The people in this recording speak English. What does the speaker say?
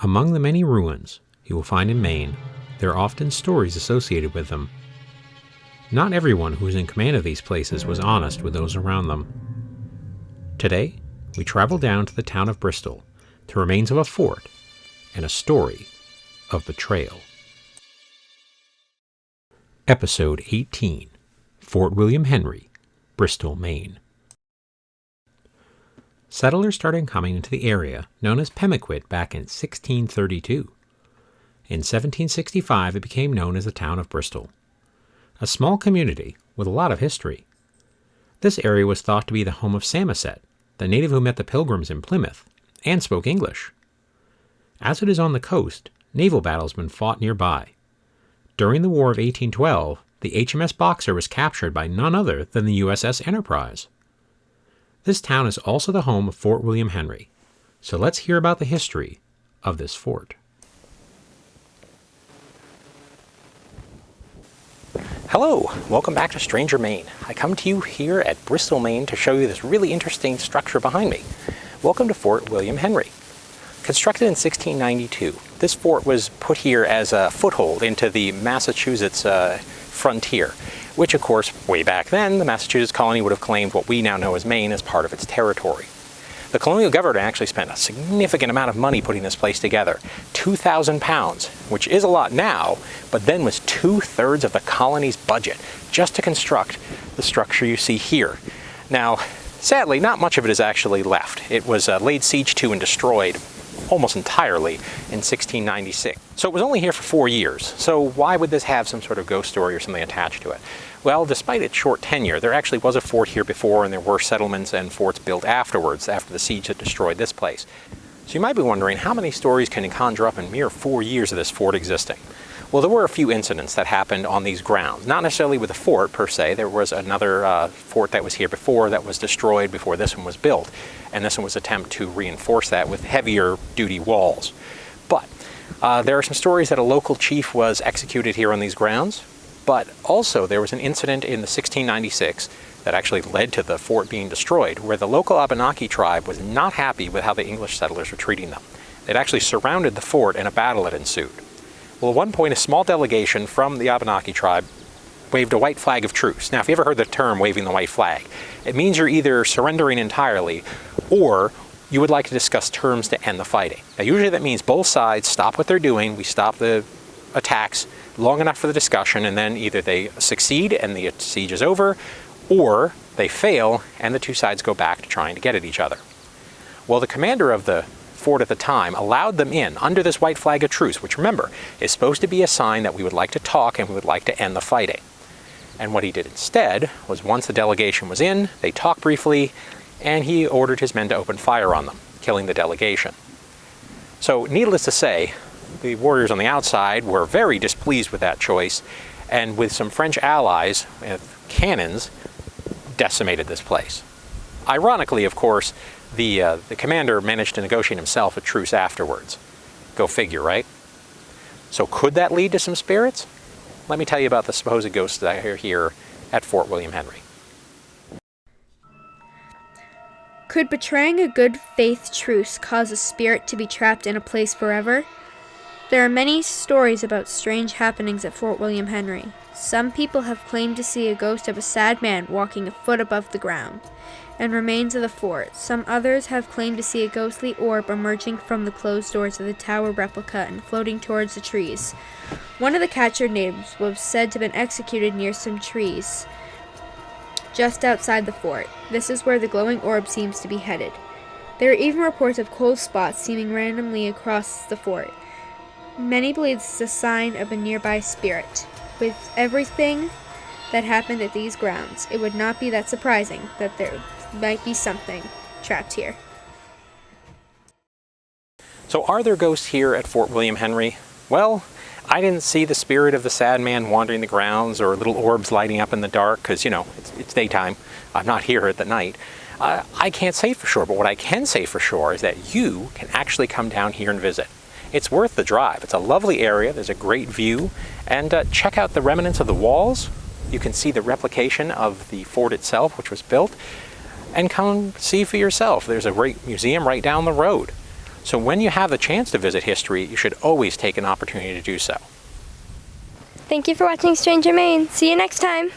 Among the many ruins you will find in Maine, there are often stories associated with them. Not everyone who was in command of these places was honest with those around them. Today, we travel down to the town of Bristol, to remains of a fort, and a story of betrayal. Episode 18, Fort William Henry, Bristol, Maine. Settlers started coming into the area known as Pemaquid back in 1632. In 1765, it became known as the town of Bristol, a small community with a lot of history. This area was thought to be the home of Samoset, the native who met the Pilgrims in Plymouth and spoke English. As it is on the coast, naval battles have been fought nearby. During the War of 1812, the HMS Boxer was captured by none other than the USS Enterprise. This town is also the home of Fort William Henry, so let's hear about the history of this fort. Hello, welcome back to Stranger Maine. I come to you here at Bristol, Maine to show you this really interesting structure behind me. Welcome to Fort William Henry. Constructed in 1692, this fort was put here as a foothold into the Massachusetts frontier, which of course, way back then, the Massachusetts colony would have claimed what we now know as Maine as part of its territory. The colonial government actually spent a significant amount of money putting this place together, 2,000 pounds, which is a lot now, but then was 2/3 of the colony's budget just to construct the structure you see here. Now, sadly, not much of it is actually left. It was laid siege to and destroyed almost entirely in 1696. So it was only here for 4 years. So why would this have some sort of ghost story or something attached to it? Well, despite its short tenure, there actually was a fort here before, and there were settlements and forts built afterwards, after the siege that destroyed this place. So you might be wondering, how many stories can you conjure up in mere 4 years of this fort existing? Well, there were a few incidents that happened on these grounds. Not necessarily with the fort per se. There was another fort that was here before that was destroyed before this one was built. And this one was an attempt to reinforce that with heavier duty walls. But there are some stories that a local chief was executed here on these grounds. But also there was an incident in the 1696 that actually led to the fort being destroyed, where the local Abenaki tribe was not happy with how the English settlers were treating them. They'd actually surrounded the fort and a battle had ensued. Well, at one point, a small delegation from the Abenaki tribe waved a white flag of truce. Now, if you ever heard the term waving the white flag, it means you're either surrendering entirely or you would like to discuss terms to end the fighting. Now, usually that means both sides stop what they're doing, we stop the attacks long enough for the discussion, and then either they succeed and the siege is over, or they fail and the two sides go back to trying to get at each other. Well, the commander of the fort at the time allowed them in under this white flag of truce, which, remember, is supposed to be a sign that we would like to talk and we would like to end the fighting. And what he did instead was, once the delegation was in, they talked briefly, and he ordered his men to open fire on them, killing the delegation. So, needless to say, the warriors on the outside were very displeased with that choice, and with some French allies with cannons, decimated this place. Ironically, of course, the commander managed to negotiate himself a truce afterwards. Go figure, right? So could that lead to some spirits? Let me tell you about the supposed ghosts that are here at Fort William Henry. Could betraying a good faith truce cause a spirit to be trapped in a place forever? There are many stories about strange happenings at Fort William Henry. Some people have claimed to see a ghost of a sad man walking a foot above the ground and remains of the fort. Some others have claimed to see a ghostly orb emerging from the closed doors of the tower replica and floating towards the trees. One of the captured natives was said to have been executed near some trees just outside the fort. This is where the glowing orb seems to be headed. There are even reports of cold spots seeming randomly across the fort. Many believe this is a sign of a nearby spirit. With everything that happened at these grounds, it would not be that surprising that there might be something trapped here. So are there ghosts here at Fort William Henry? Well, I didn't see the spirit of the sad man wandering the grounds or little orbs lighting up in the dark because, it's daytime. I'm not here at the night. I can't say for sure, but what I can say for sure is that you can actually come down here and visit. It's worth the drive. It's a lovely area. There's a great view. And check out the remnants of the walls. You can see the replication of the fort itself, which was built. And come see for yourself. There's a great museum right down the road. So when you have the chance to visit history, you should always take an opportunity to do so. Thank you for watching Stranger Maine. See you next time.